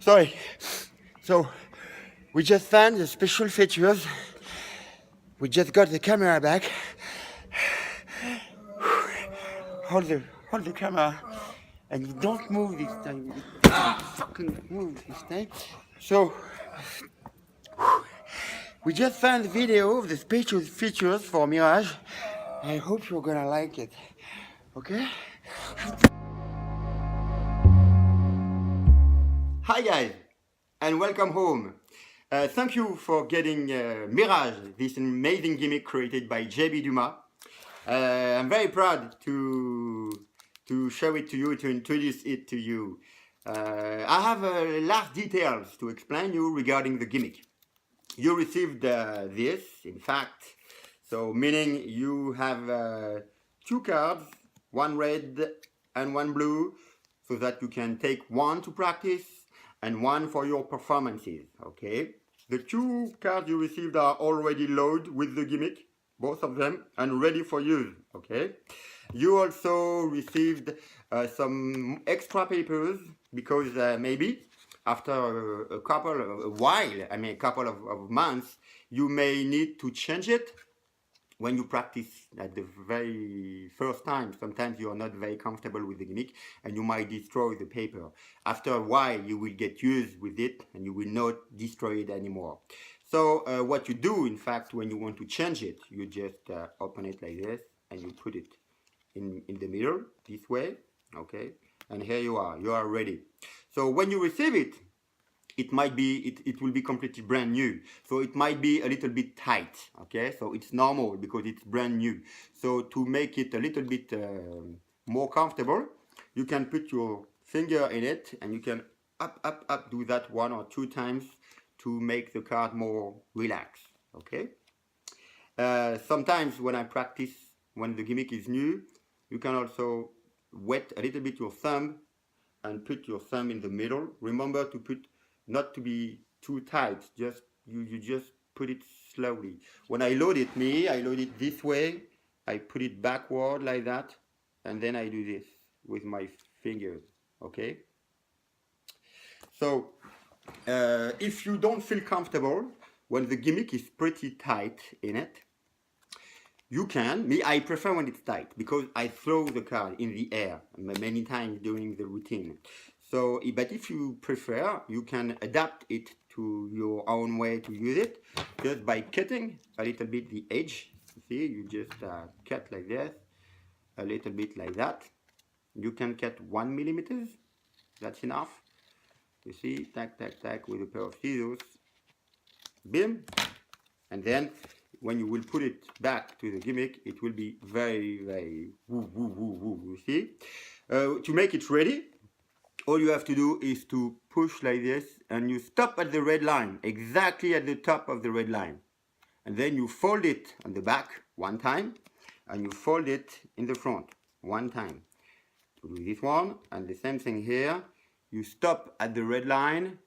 Sorry. So, we just found the special features. We just got the camera back. Hold the camera. And you don't move this time. You don't fucking move this time. So, we just found the video of the special features for Mirage. I hope you're gonna like it. Okay? Hi guys, and welcome home. Thank you for getting Mirage, this amazing gimmick created by Dumas. I'm very proud to show it to you, to introduce it to you. I have last details to explain you regarding the gimmick. You received this, in fact, so meaning you have two cards, one red and one blue, so that you can take one to practice and one for your performances, okay? The two cards you received are already loaded with the gimmick, both of them, and ready for use, okay? You also received some extra papers because maybe after a couple of months, you may need to change it. When you practice at the very first time, sometimes you are not very comfortable with the gimmick and you might destroy the paper. After a while, you will get used with it and you will not destroy it anymore. So what you do, in fact, when you want to change it, you just open it like this and you put it in the middle, this way, okay? And here you are ready. So when you receive it, it might be, it will be completely brand new. So it might be a little bit tight, okay? So it's normal because it's brand new. So to make it a little bit more comfortable, you can put your finger in it and you can up, do that 1 or 2 times to make the card more relaxed, okay? Sometimes when I practice, when the gimmick is new, you can also wet a little bit your thumb and put your thumb in the middle. Remember to put, not to be too tight, just you just put it slowly. When I load it, I load it this way, I put it backward like that, and then I do this with my fingers, okay? So, if you don't feel comfortable when the gimmick is pretty tight in it, you can, I prefer when it's tight because I throw the card in the air many times during the routine. So, but if you prefer, you can adapt it to your own way to use it just by cutting a little bit the edge. See, you just cut like this, a little bit like that. You can cut 1 millimeter, that's enough. You see, tack, tack, tack with a pair of scissors, bim, and then when you will put it back to the gimmick, it will be very, very woo, woo, woo, woo, you see. To make it ready, all you have to do is to push like this and you stop at the red line, exactly at the top of the red line. And then you fold it on the back 1 time and you fold it in the front 1 time. To do this one, and the same thing here, you stop at the red line,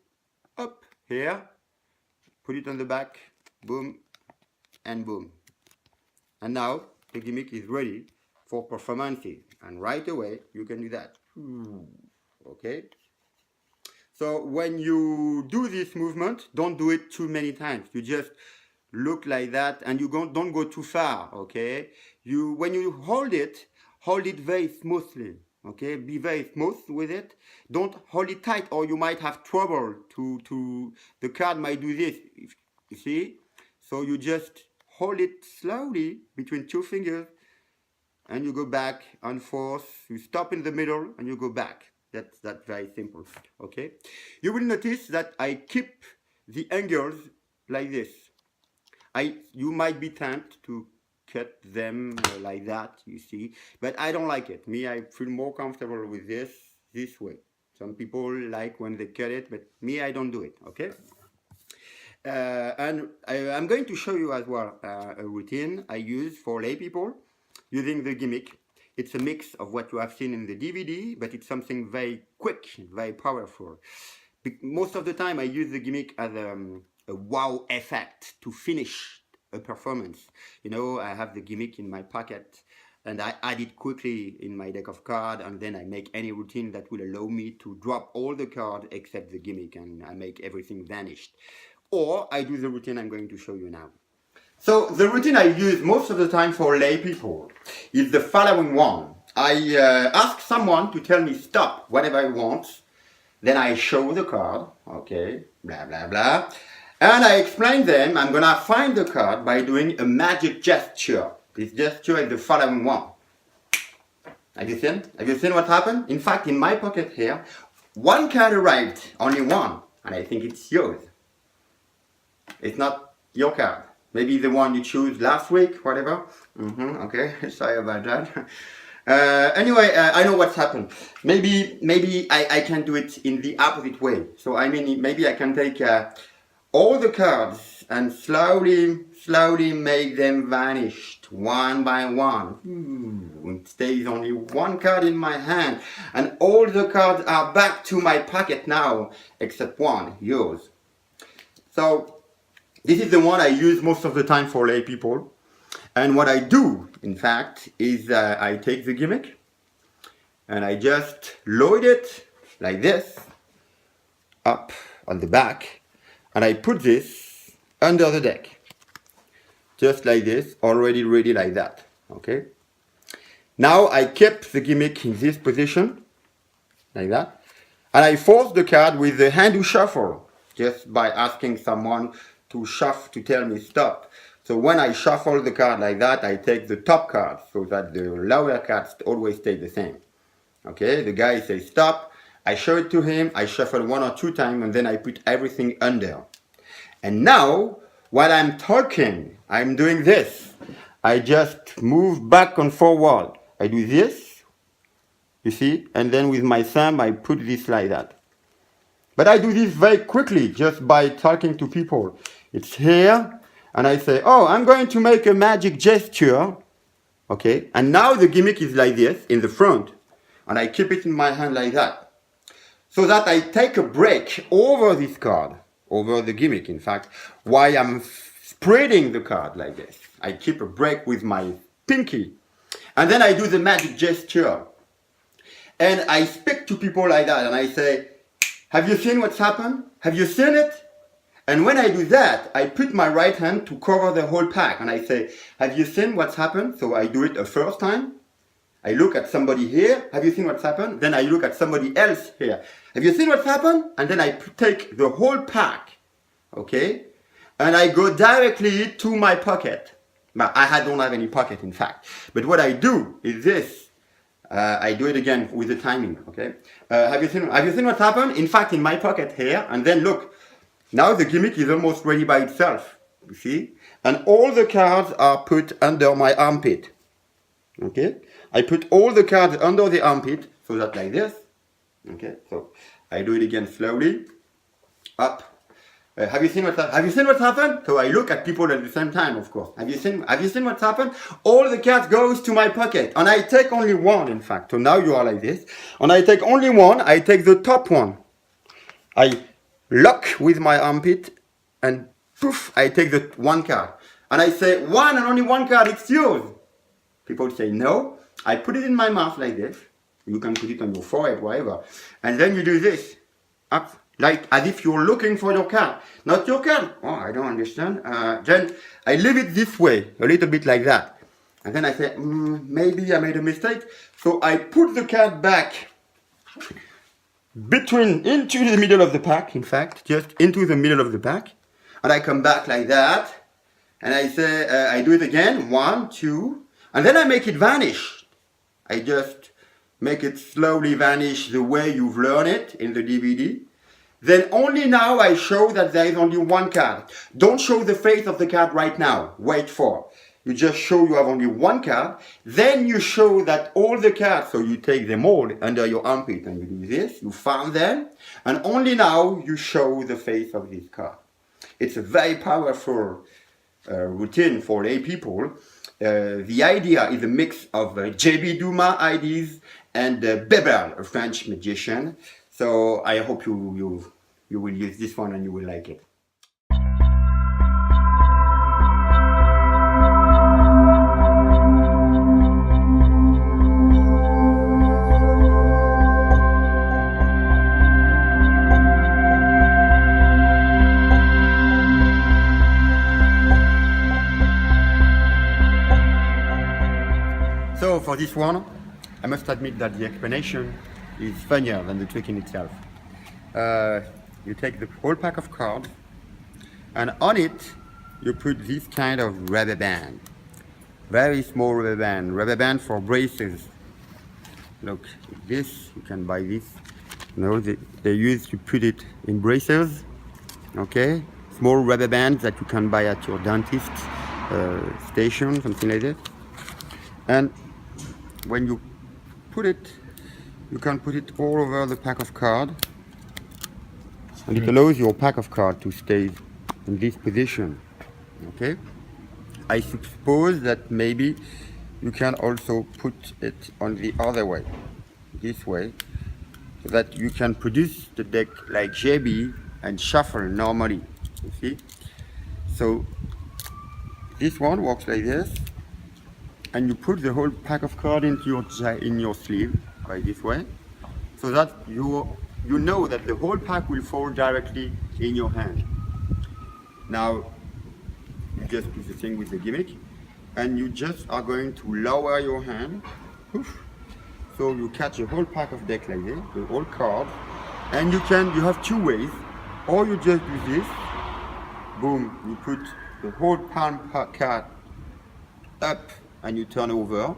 up here, put it on the back, boom, and boom. And now the gimmick is ready for performances. And right away, you can do that. Okay? So when you do this movement, don't do it too many times. You just look like that and you don't go too far, okay? When you hold it very smoothly, okay? Be very smooth with it. Don't hold it tight or you might have trouble the card might do this, you see? So you just hold it slowly between 2 fingers and you go back and forth. You stop in the middle and you go back. That's very simple, okay? You will notice that I keep the angles like this. You might be tempted to cut them like that, you see, but I don't like it. I feel more comfortable with this way. Some people like when they cut it, but I don't do it, okay? And I'm going to show you as well a routine I use for lay people using the gimmick. It's a mix of what you have seen in the DVD, but it's something very quick, very powerful. Most of the time I use the gimmick as a wow effect to finish a performance. You know, I have the gimmick in my pocket and I add it quickly in my deck of cards, and then I make any routine that will allow me to drop all the cards except the gimmick, and I make everything vanish. Or I do the routine I'm going to show you now. So the routine I use most of the time for lay people is the following one. I ask someone to tell me stop whatever he wants. Then I show the card, okay, blah, blah, blah. And I explain them I'm gonna find the card by doing a magic gesture. This gesture is the following one. Have you seen? Have you seen what happened? In fact, in my pocket here, one card arrived, only one, and I think it's yours. It's not your card. Maybe the one you chose last week, whatever. Okay, sorry about that. Anyway, I know what's happened. Maybe I can do it in the opposite way. So I mean, maybe I can take all the cards and slowly make them vanish one by one. It stays only one card in my hand, and all the cards are back to my pocket now, except one, yours. So this is the one I use most of the time for lay people. And what I do, in fact, is I take the gimmick and I just load it like this up on the back, and I put this under the deck. Just like this, already ready like that. Okay? Now I kept the gimmick in this position, like that, and I force the card with the hand to shuffle, just by asking someone to shuffle to tell me stop. So when I shuffle the card like that, I take the top card so that the lower cards always stay the same. Okay, the guy says stop, I show it to him, I shuffle 1 or 2 times, and then I put everything under. And now, while I'm talking, I'm doing this. I just move back and forward. I do this, you see, and then with my thumb I put this like that. But I do this very quickly, just by talking to people. It's here, and I say, oh, I'm going to make a magic gesture. Okay, and now the gimmick is like this, in the front. And I keep it in my hand like that. So that I take a break over this card, over the gimmick, in fact, while I'm spreading the card like this. I keep a break with my pinky. And then I do the magic gesture. And I speak to people like that, and I say, have you seen what's happened? Have you seen it? And when I do that, I put my right hand to cover the whole pack, and I say, have you seen what's happened? So I do it a first time. I look at somebody here, have you seen what's happened? Then I look at somebody else here. Have you seen what's happened? And then I take the whole pack, okay? And I go directly to my pocket. But I don't have any pocket, in fact. But what I do is this. I do it again with the timing, okay? Have you seen what's happened? In fact, in my pocket here, and then look. Now the gimmick is almost ready by itself, you see? And all the cards are put under my armpit, okay? I put all the cards under the armpit, so that like this, okay? So I do it again slowly, up. Have you seen what's happened? So I look at people at the same time, of course. Have you seen what's happened? All the cards goes to my pocket, and I take only one, in fact. So now you are like this, and I take only one. I take the top one. I lock with my armpit, and poof, I take the one card. And I say, one and only one card, it's yours. People say no. I put it in my mouth like this. You can put it on your forehead, whatever. And then you do this, up, like as if you're looking for your card. Not your card. Oh, I don't understand. Then I leave it this way, a little bit like that. And then I say, maybe I made a mistake. So I put the card back into the middle of the pack, in fact, just into the middle of the pack. And I come back like that. And I say, I do it again, 1, 2. And then I make it vanish. I just make it slowly vanish the way you've learned it in the DVD. Then only now I show that there is only one card. Don't show the face of the card right now. Wait for. You just show you have only one card. Then you show that all the cards, so you take them all under your armpit and you do this. You found them. And only now you show the face of this card. It's a very powerful routine for lay people. The idea is a mix of J.B. Dumas ideas and Bebel, a French magician. So I hope you will use this one and you will like it. this one, I must admit that the explanation is funnier than the trick in itself. You take the whole pack of cards, and on it you put this kind of rubber band. Very small rubber band for braces. Look, this, you can buy this. You know, you put it in braces, okay? Small rubber bands that you can buy at your dentist station, something like that. And when you put it, you can put it all over the pack of cards, and it allows your pack of cards to stay in this position, okay? I suppose that maybe you can also put it on the other way, this way, so that you can produce the deck like JB and shuffle normally, you see? So this one works like this, and you put the whole pack of cards into your sleeve, by this way, so that you know that the whole pack will fall directly in your hand. Now, you just do the thing with the gimmick, and you just are going to lower your hand. Oof. So you catch a whole pack of deck like this, the whole card, and you have two ways, or you just do this, boom, you put the whole palm card up and you turn over.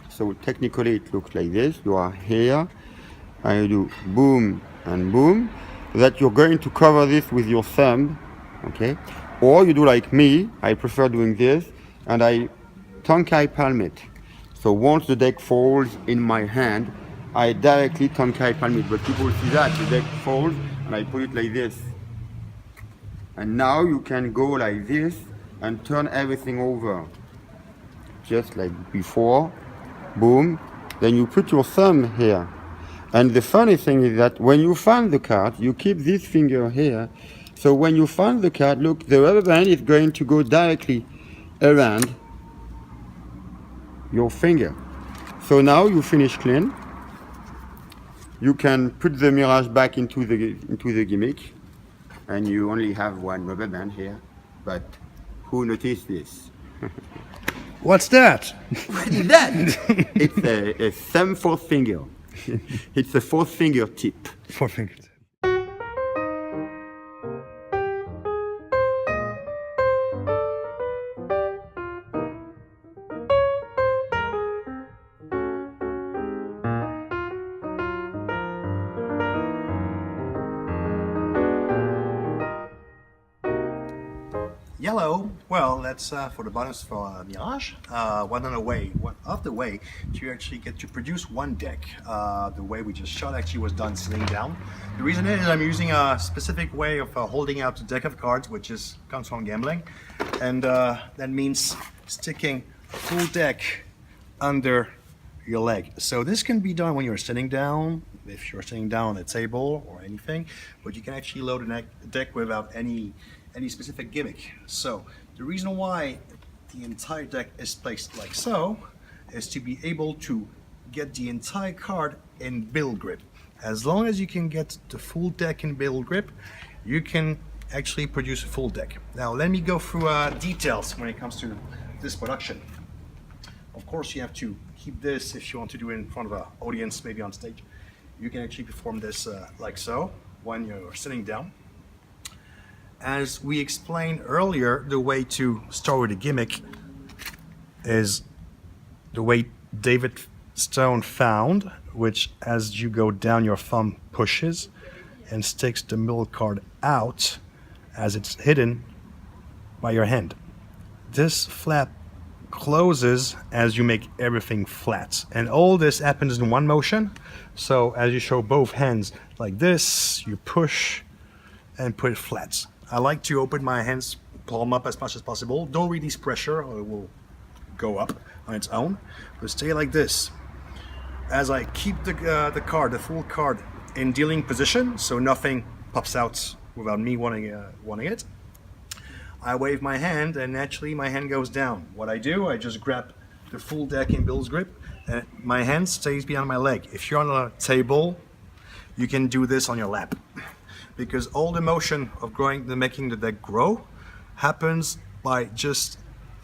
So technically it looks like this. You are here and you do boom and boom, so that you're going to cover this with your thumb, okay? Or you do like me, I prefer doing this, and I tonkai palm it. So once the deck falls in my hand, I directly tonkai palm it. But people see that, the deck falls, and I put it like this. And now you can go like this and turn everything over. Just like before, boom. Then you put your thumb here. And the funny thing is that when you find the card, you keep this finger here. So when you find the card, look, the rubber band is going to go directly around your finger. So now you finish clean. You can put the Mirage back into the gimmick, and you only have one rubber band here. But who noticed this? What's that? What is that? It's a thumb fourth finger. It's a fourth finger tip. Four fingers. Yellow, well, that's for the bonus for Mirage. One of the way to actually get to produce one deck. The way we just shot actually was done sitting down. The reason is I'm using a specific way of holding out the deck of cards, which comes from gambling, and that means sticking a full deck under your leg. So this can be done when you're sitting down, if you're sitting down on a table or anything, but you can actually load a deck without any specific gimmick. So the reason why the entire deck is placed like so is to be able to get the entire card in build grip. As long as you can get the full deck in build grip, you can actually produce a full deck. Now let me go through details when it comes to this production. Of course you have to keep this if you want to do it in front of an audience, maybe on stage. You can actually perform this like so when you're sitting down. As we explained earlier, the way to start with a gimmick is the way David Stone found, which as you go down, your thumb pushes and sticks the middle card out as it's hidden by your hand. This flap closes as you make everything flat, and all this happens in one motion. So as you show both hands like this, you push and put it flat. I like to open my hands, palm up as much as possible. Don't release pressure or it will go up on its own. But stay like this. As I keep the full card in dealing position, so nothing pops out without me wanting it. I wave my hand and naturally my hand goes down. What I do, I just grab the full deck in Bill's grip and my hand stays behind my leg. If you're on a table, you can do this on your lap. Because all the motion of making the deck grow happens by just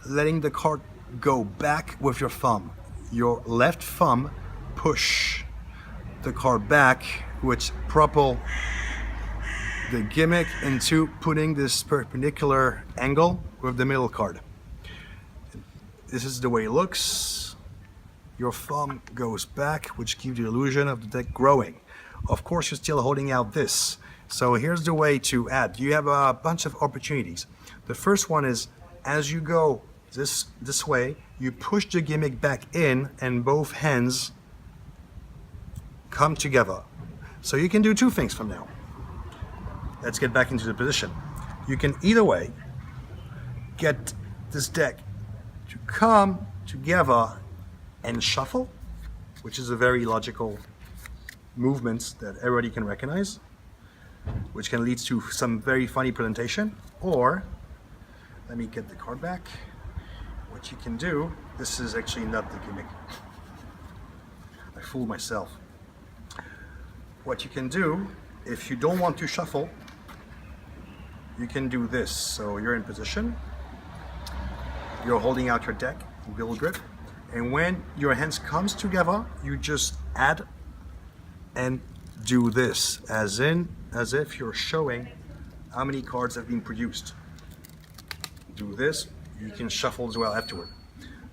letting the card go back with your thumb. your left thumb push the card back, which propel the gimmick into putting this perpendicular angle with the middle card. This is the way it looks. Your thumb goes back, which gives you the illusion of the deck growing. Of course, you're still holding out this. So here's the way to add. You have a bunch of opportunities. The first one is, as you go this way, you push the gimmick back in and both hands come together. So you can do two things from now. Let's get back into the position. You can either way get this deck to come together and shuffle, which is a very logical movement that everybody can recognize, which can lead to some very funny presentation. Or, let me get the card back. What you can do, this is actually not the gimmick. I fooled myself. What you can do, if you don't want to shuffle, you can do this. So you're in position, you're holding out your deck, build grip, and when your hands comes together, you just add and do this, as if you're showing how many cards have been produced. Do this, you can shuffle as well afterward.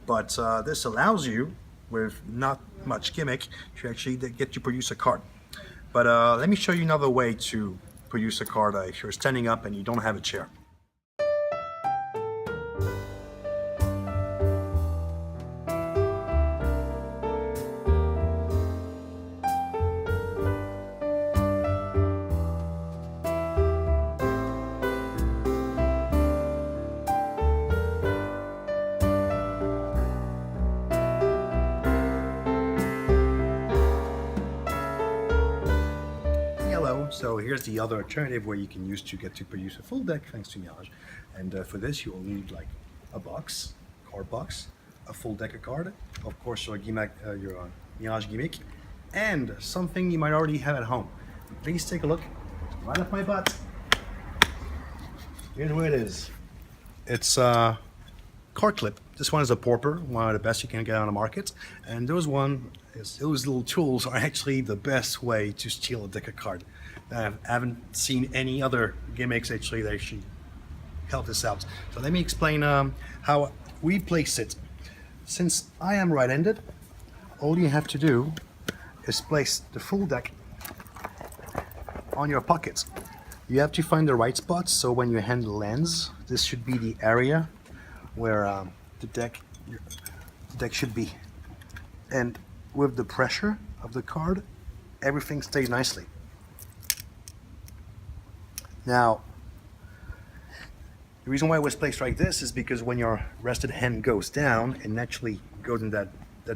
But this allows you, with not much gimmick, to actually get to produce a card. But let me show you another way to produce a card if you're standing up and you don't have a chair. So here's the other alternative where you can use to get to produce a full deck thanks to Mirage. And for this you will need like a box, card box, a full deck of card, of course your Mirage gimmick, and something you might already have at home. Please take a look right up my butt. Here's what it is. It's a card clip. This one is a Pauper, one of the best you can get on the market. And those little tools are actually the best way to steal a deck of cards. I haven't seen any other gimmicks actually that actually help this out. So let me explain how we place it. Since I am right-handed, all you have to do is place the full deck on your pockets. You have to find the right spot, so when your hand lands, this should be the area where the deck should be. And with the pressure of the card, everything stays nicely. Now, the reason why it was placed like this is because when your rested hand goes down, it naturally goes in that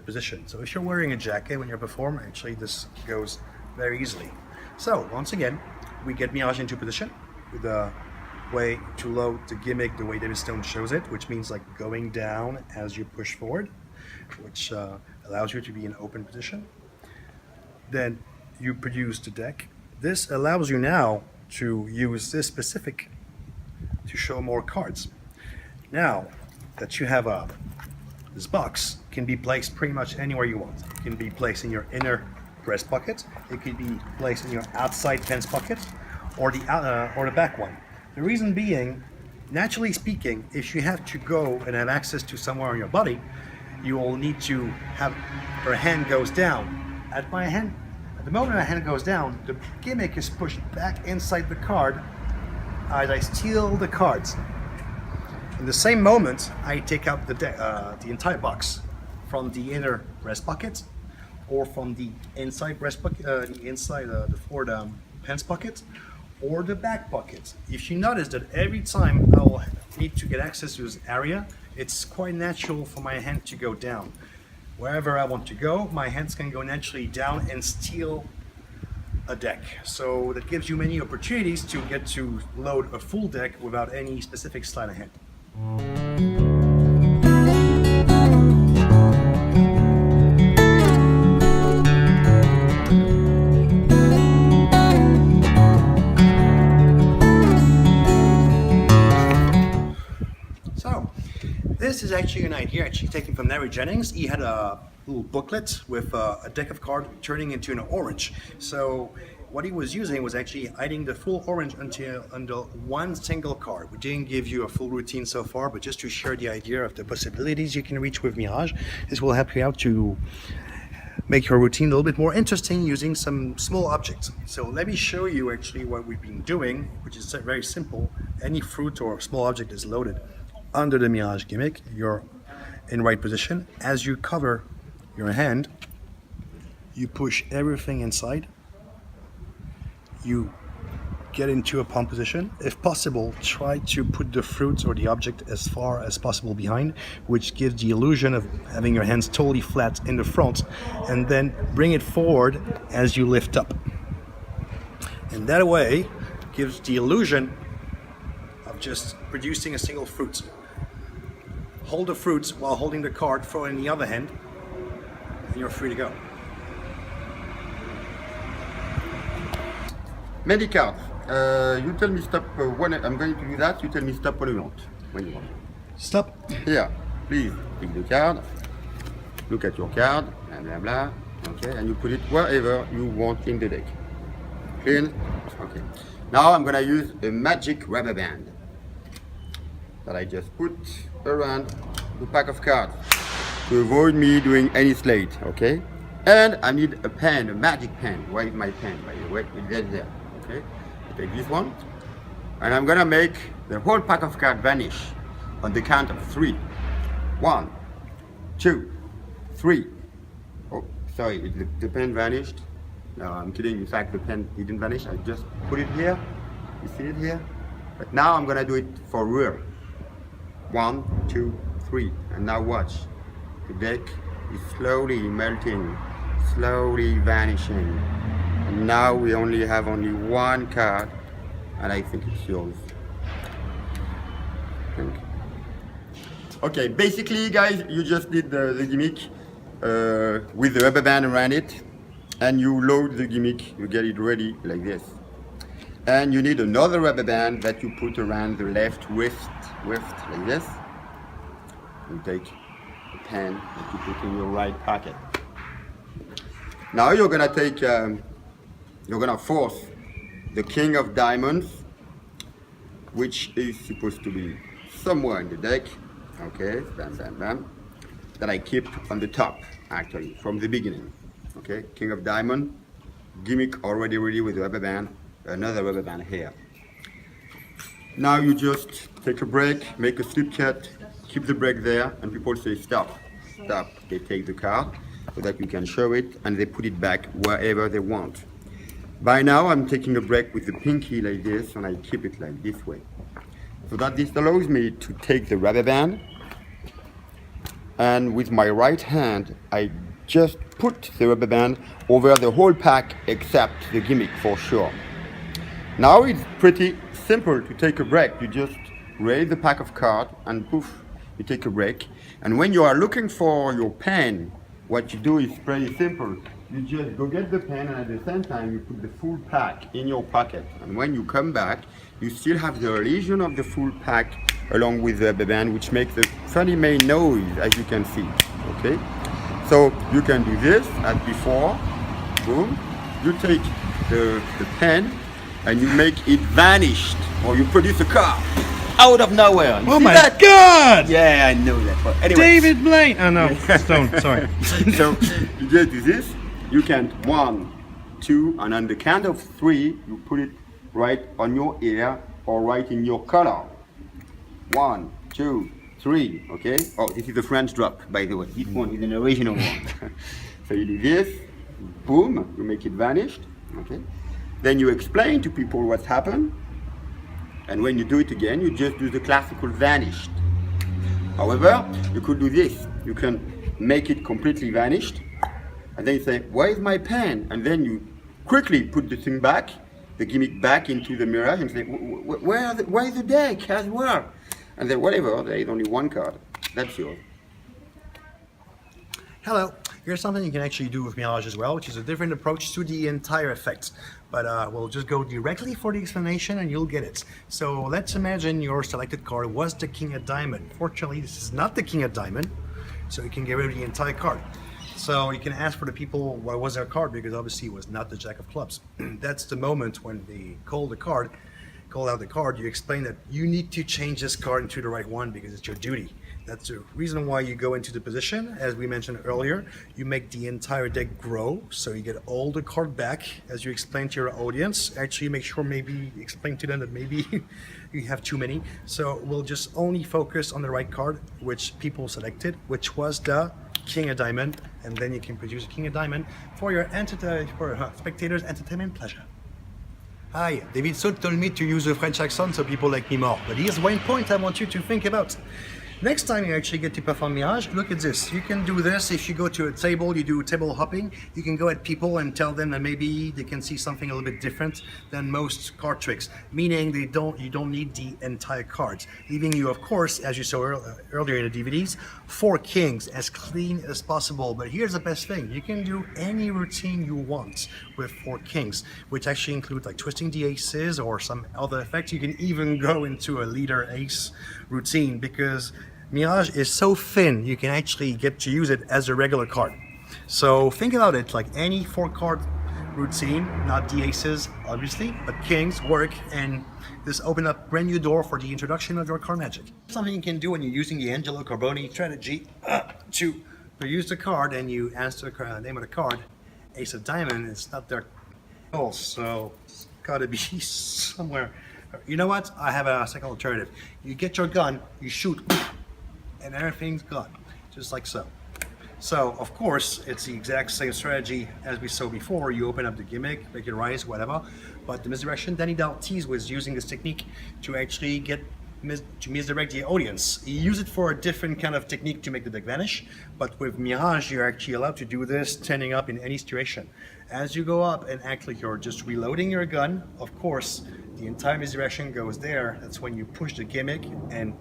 position. So if you're wearing a jacket when you're performing, actually this goes very easily. So once again, we get Mirage into position with a way to load the gimmick the way David Stone shows it, which means like going down as you push forward, which allows you to be in open position. Then you produce the deck. This allows you now to use this specific to show more cards. Now that you have this box can be placed pretty much anywhere you want. It can be placed in your inner breast pocket. It could be placed in your outside pants pocket, or the back one. The reason being, naturally speaking, if you have to go and have access to somewhere on your body, you will need to have your hand goes down. At the moment my hand goes down, the gimmick is pushed back inside the card as I steal the cards. In the same moment, I take out the entire box from the inner breast pocket, or from the inside breast pocket, the forward pants pocket, or the back pocket. If you notice that every time I will need to get access to this area, it's quite natural for my hand to go down. Wherever I want to go, my hands can go naturally down and steal a deck. So that gives you many opportunities to get to load a full deck without any specific sleight of hand. So this is actually an idea taken from Larry Jennings. He had a little booklet with a deck of cards turning into an orange. So what he was using was actually hiding the full orange until one single card. We didn't give you a full routine so far, but just to share the idea of the possibilities you can reach with Mirage, this will help you out to make your routine a little bit more interesting using some small objects. So let me show you actually what we've been doing, which is very simple. Any fruit or small object is loaded under the Mirage gimmick. You're in right position. As you cover your hand, you push everything inside. You get into a palm position. If possible, try to put the fruit or the object as far as possible behind, which gives the illusion of having your hands totally flat in the front, and then bring it forward as you lift up. And that way gives the illusion of just producing a single fruit. Hold the fruit while holding the card, throw it in the other hand, and you're free to go. Many cards. You tell me stop when I'm going to do that. You tell me stop when you want. When you want. Stop. Here, please pick the card. Look at your card. Blah blah blah. Okay, and you put it wherever you want in the deck. Clean. Okay. Now I'm gonna use a magic rubber band that I just put around the pack of cards to avoid me doing any slate. Okay. And I need a pen, a magic pen. Where is my pen? By the way, it's there. Okay. Take this one, and I'm gonna make the whole pack of cards vanish on the count of 3. 1, 2, 3. Oh, sorry, the pen vanished. No, I'm kidding. In fact, the pen didn't vanish. I just put it here. You see it here? But now I'm gonna do it for real. 1, 2, 3, and now watch. The deck is slowly melting, slowly vanishing. And now we only have only one card, and I think it's yours. Okay, basically guys, you just did the gimmick with the rubber band around it, and you load the gimmick, you get it ready like this. And you need another rubber band that you put around the left wrist like this. You take a pen that you put in your right pocket. Now you're gonna take, you're gonna force the King of Diamonds, which is supposed to be somewhere in the deck. Okay, bam, bam, bam. That I keep on the top, actually, from the beginning. Okay, King of Diamond, gimmick already ready with rubber band, another rubber band here. Now you just take a break, make a slip cut, keep the break there, and people say stop, stop. They take the card so that you can show it, and they put it back wherever they want. By now I'm taking a break with the pinky like this, and I keep it like this way. So that this allows me to take the rubber band, and with my right hand I just put the rubber band over the whole pack except the gimmick for sure. Now it's pretty simple to take a break. You just raise the pack of cards and poof, you take a break. And when you are looking for your pen, what you do is pretty simple. You just go get the pen, and at the same time you put the full pack in your pocket. And when you come back, you still have the illusion of the full pack along with the rubber band, which makes a funny main noise, as you can see. Okay, so you can do this as before. Boom, you take the pen and you make it vanish, or you produce a car out of nowhere. Oh See my that? God! Yeah, I know that. But anyway. David Blaine! Oh no, Stone, sorry. So you just do this. You count 1, 2, and on the count of 3, you put it right on your ear or right in your collar. 1, 2, 3. Okay. Oh, this is the French drop, by the way. This one is an original one. So you do this. Boom. You make it vanish. Okay. Then you explain to people what's happened. And when you do it again, you just do the classical vanished. However, you could do this. You can make it completely vanished. And then you say, where is my pen? And then you quickly put the thing back, the gimmick back into the Mirage, and say, where is the deck as well? And then whatever, there is only one card. That's yours. Hello. Here's something you can actually do with Mirage as well, which is a different approach to the entire effect. But we'll just go directly for the explanation and you'll get it. So let's imagine your selected card was the King of Diamond. Fortunately, this is not the King of Diamond, so you can get rid of the entire card. So you can ask for the people what was their card, because obviously it was not the Jack of Clubs. That's the moment when they call out the card, you explain that you need to change this card into the right one because it's your duty. That's the reason why you go into the position. As we mentioned earlier, you make the entire deck grow, so you get all the card back as you explain to your audience. Actually, make sure maybe explain to them that maybe you have too many. So we'll just only focus on the right card, which people selected, which was the King of Diamond, and then you can produce a King of Diamond for your spectators' entertainment pleasure. Hi, David Sood told me to use a French accent so people like me more. But here's one point I want you to think about. Next time you actually get to perform Mirage, look at this. You can do this if you go to a table, you do table hopping. You can go at people and tell them that maybe they can see something a little bit different than most card tricks. Meaning you don't need the entire cards. Leaving you, of course, as you saw earlier in the DVDs, 4 kings as clean as possible. But here's the best thing. You can do any routine you want with 4 kings, which actually include like twisting the aces or some other effects. You can even go into a leader ace routine, because Mirage is so thin, you can actually get to use it as a regular card. So think about it like any 4-card routine, not the aces, obviously, but kings work, and this open up brand new door for the introduction of your card magic. Something you can do when you're using the Angelo Carboni strategy to use the card and you answer the name of the card, Ace of Diamond, it's not there. So it's gotta be somewhere. You know what? I have a second alternative. You get your gun, you shoot, and everything's gone, just like so. So, of course, it's the exact same strategy as we saw before. You open up the gimmick, make it rise, whatever. But the misdirection, Danny D'Artise was using this technique to actually misdirect the audience. He used it for a different kind of technique to make the deck vanish. But with Mirage, you're actually allowed to do this standing up in any situation. As you go up and act like you're just reloading your gun, of course, the entire misdirection goes there. That's when you push the gimmick and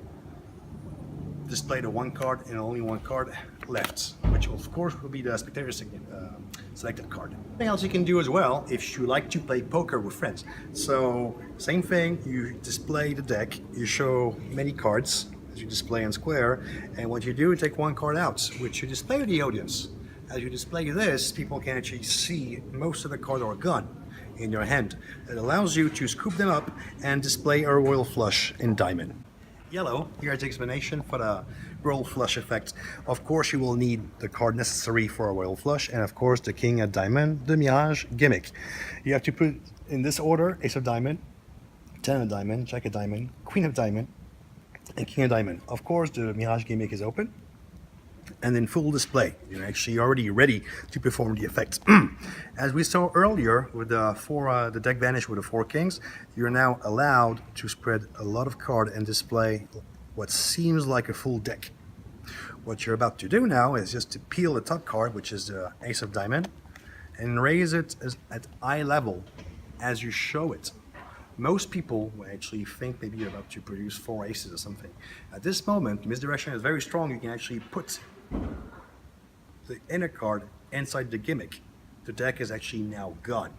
display the 1 card and only 1 card left, which of course will be the spectator selected card. Something else you can do as well if you like to play poker with friends. So same thing, you display the deck, you show many cards as you display on square, and what you do, you take 1 card out, which you display to the audience. As you display this, people can actually see most of the cards are gone in your hand. It allows you to scoop them up and display a royal flush in diamond. Yellow, here's the explanation for the royal flush effect. Of course, you will need the card necessary for a royal flush, and of course, the King of Diamond, the Mirage gimmick. You have to put in this order: Ace of Diamond, 10 of Diamond, Jack of Diamond, Queen of Diamond, and King of Diamond. Of course, the Mirage gimmick is open and in full display. You're actually already ready to perform the effect. As we saw earlier with the deck vanish with the 4 kings, you're now allowed to spread a lot of card and display what seems like a full deck. What you're about to do now is just to peel the top card, which is the Ace of Diamond, and raise it at eye level as you show it. Most people will actually think maybe you're about to produce 4 aces or something. At this moment, misdirection is very strong. You can actually put the inner card inside the gimmick. The deck is actually now gone.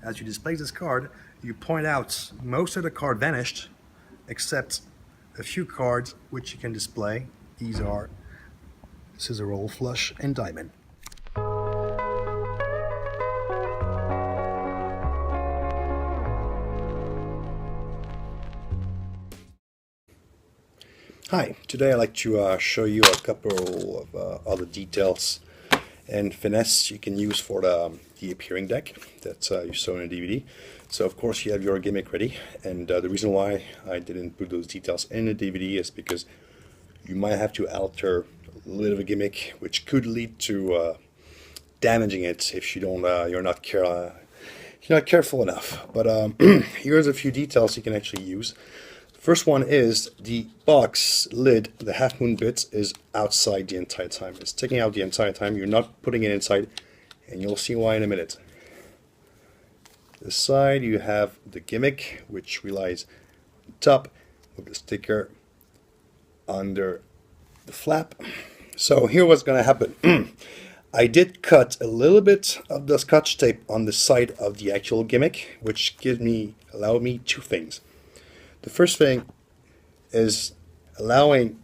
As you display this card, you point out most of the card vanished, except a few cards which you can display. This is a royal flush and diamond. Hi, today I'd like to show you a couple of other details and finesse you can use for the appearing deck that you saw in the DVD. So of course you have your gimmick ready, and the reason why I didn't put those details in the DVD is because you might have to alter a little of a gimmick, which could lead to damaging it if you don't you're not careful enough. But here's a few details you can actually use. First one is the box lid, the half moon bit is outside the entire time. It's sticking out the entire time. You're not putting it inside, and you'll see why in a minute. This side you have the gimmick, which relies on top with the sticker under the flap. So here what's going to happen. I did cut a little bit of the scotch tape on the side of the actual gimmick, which allowed me 2 things. The first thing is allowing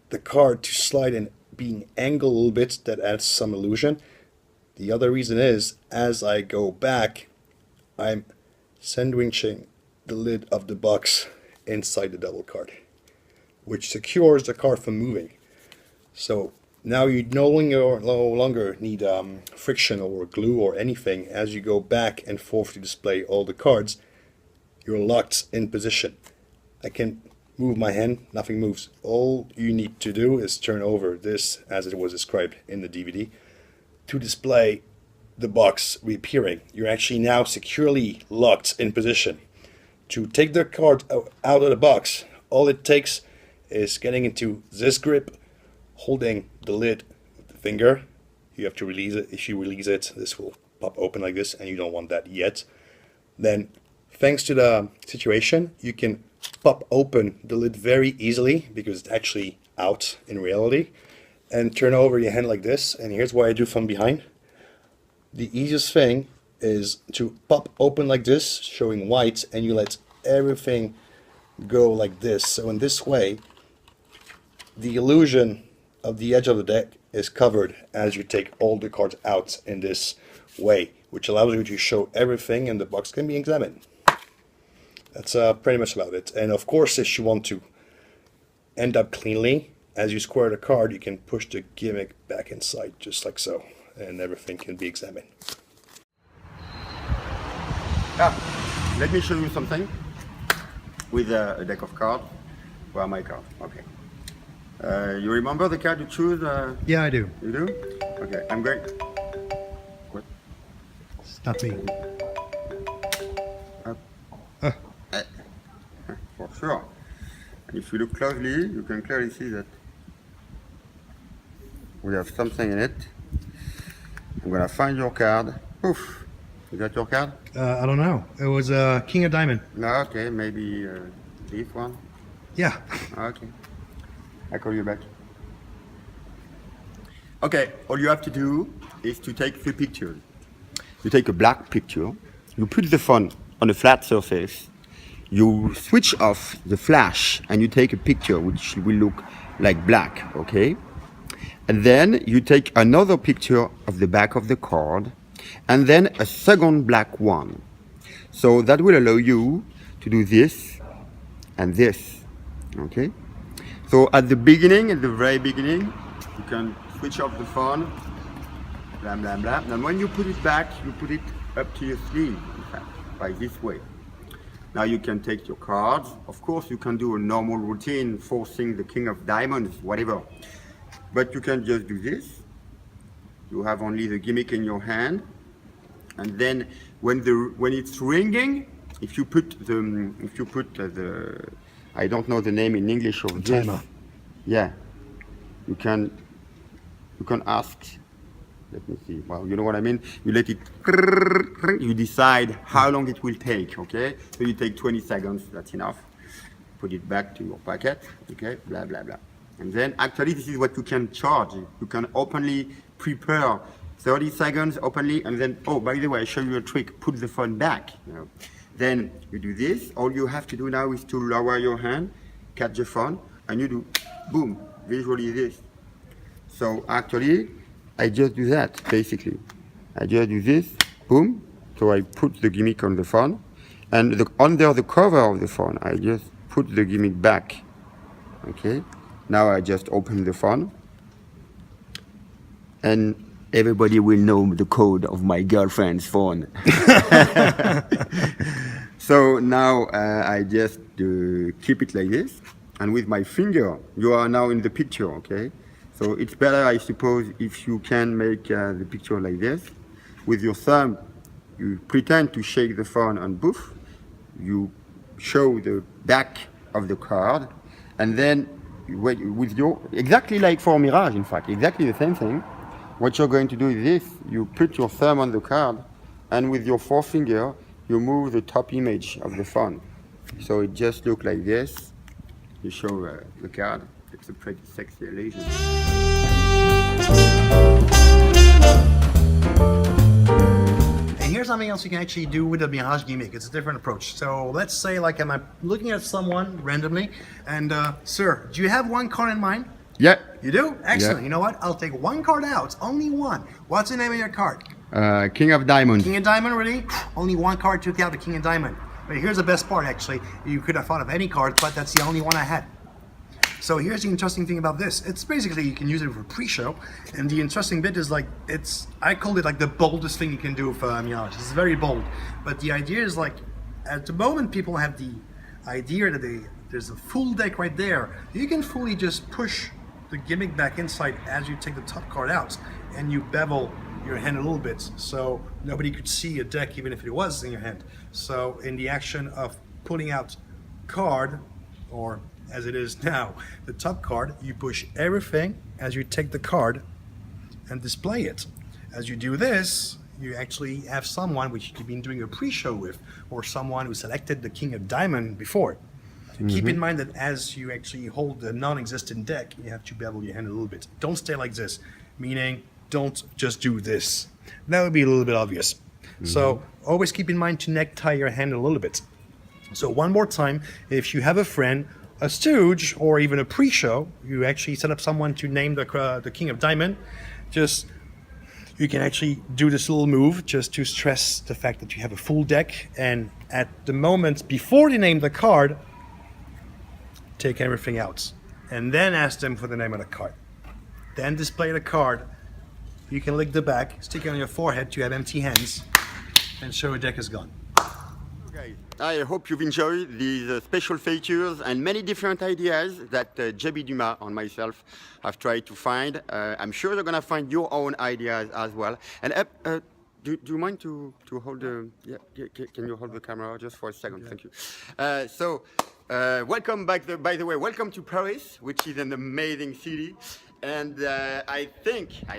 the card to slide in being angled a little bit, that adds some illusion. The other reason is, as I go back, I'm sandwiching the lid of the box inside the double card, which secures the card from moving. So now you no longer need friction or glue or anything. As you go back and forth to display all the cards, you're locked in position. I can move my hand, nothing moves. All you need to do is turn over this, as it was described in the DVD, to display the box reappearing. You're actually now securely locked in position. To take the card out of the box, all it takes is getting into this grip, holding the lid with the finger. You have to release it. If you release it, this will pop open like this, and you don't want that yet. Then, thanks to the situation, you can pop open the lid very easily, because it's actually out in reality, and turn over your hand like this. And here's what I do from behind. The easiest thing is to pop open like this, showing white, and you let everything go like this. So in this way, the illusion of the edge of the deck is covered as you take all the cards out in this way, which allows you to show everything and the box can be examined. That's pretty much about it. And of course, if you want to end up cleanly, as you square the card, you can push the gimmick back inside, just like so, and everything can be examined. Let me show you something with a deck of cards. Where are my cards? Okay. You remember the card you choose? Yeah, I do. You do? Okay, I'm going. What? It's not me. For sure. And if you look closely, you can clearly see that we have something in it. I'm gonna find your card. Oof. Is that your card? I don't know. It was King of Diamond. No, okay, maybe this one. Yeah. Okay. I call you back. Okay, all you have to do is to take the picture. You take a black picture, you put the phone on a flat surface, you switch off the flash and you take a picture which will look like black, okay? And then you take another picture of the back of the card and then a second black one. So that will allow you to do this and this, okay? So at the beginning, at the very beginning, you can switch off the phone, blah, blah, blah. And when you put it back, you put it up to your sleeve, in fact, by this way. Now you can take your cards. Of course, you can do a normal routine, forcing the King of Diamonds, whatever. But you can just do this. You have only the gimmick in your hand. And then when it's ringing, if you put the I don't know the name in English of this. Timer. Yeah. You can ask. Let me see. Well, you know what I mean? You let it, you decide how long it will take, okay? So you take 20 seconds, that's enough. Put it back to your pocket, okay? Blah, blah, blah. And then actually this is what you can charge. You can openly prepare 30 seconds openly, and then, oh, by the way, I show you a trick. Put the phone back. You know. Then you do this. All you have to do now is to lower your hand, catch the phone, and you do, boom, visually this. So actually, I just do that, basically. I just do this, boom. So I put the gimmick on the phone, and under the cover of the phone, I just put the gimmick back. Okay. Now I just open the phone, and everybody will know the code of my girlfriend's phone. So now I just keep it like this, and with my finger, you are now in the picture, okay? So it's better, I suppose, if you can make the picture like this. With your thumb, you pretend to shake the phone, and poof, you show the back of the card, and then with your, exactly like for Mirage, in fact, exactly the same thing. What you're going to do is this: you put your thumb on the card, and with your forefinger, you move the top image of the phone. So it just looks like this. You show the card. It's a pretty sexy illusion. And here's something else you can actually do with the Mirage gimmick. It's a different approach. So let's say like I'm looking at someone randomly, and sir, do you have one card in mind? Yeah. You do? Excellent. Yeah. You know what? I'll take one card out. Only one. What's the name of your card? King of Diamonds. King of Diamond, really? Only one card took out the King of Diamond. But here's the best part, actually. You could have thought of any cards, but that's the only one I had. So here's the interesting thing about this. It's basically, you can use it for pre-show. And the interesting bit is like, I call it like the boldest thing you can do for Mirage. It's very bold. But the idea is like, at the moment people have the idea that there's a full deck right there. You can fully just push the gimmick back inside as you take the top card out. And you bevel your hand a little bit, so nobody could see a deck even if it was in your hand. So in the action of pulling out card, or as it is now, the top card, you push everything as you take the card and display it. As you do this, you actually have someone which you've been doing a pre-show with, or someone who selected the King of Diamond before. Keep in mind that as you actually hold the non-existent deck, you have to bevel your hand a little bit. Don't stay like this, meaning don't just do this. That would be a little bit obvious. So always keep in mind to necktie your hand a little bit. So one more time, if you have a friend, a stooge, or even a pre-show, you actually set up someone to name the King of Diamond, you can actually do this little move just to stress the fact that you have a full deck, and at the moment before they name the card, take everything out. And then ask them for the name of the card. Then display the card. You can lick the back, stick it on your forehead to have empty hands, and show a deck is gone. Okay. I hope you've enjoyed these special features and many different ideas that JB Dumas and myself have tried to find. I'm sure you're going to find your own ideas as well. And do you mind to hold the... Yeah, can you hold the camera just for a second? Yeah. Thank you. Welcome back, by the way, welcome to Paris, which is an amazing city. And I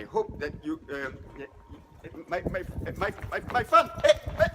hope that you... my fun! Hey, hey.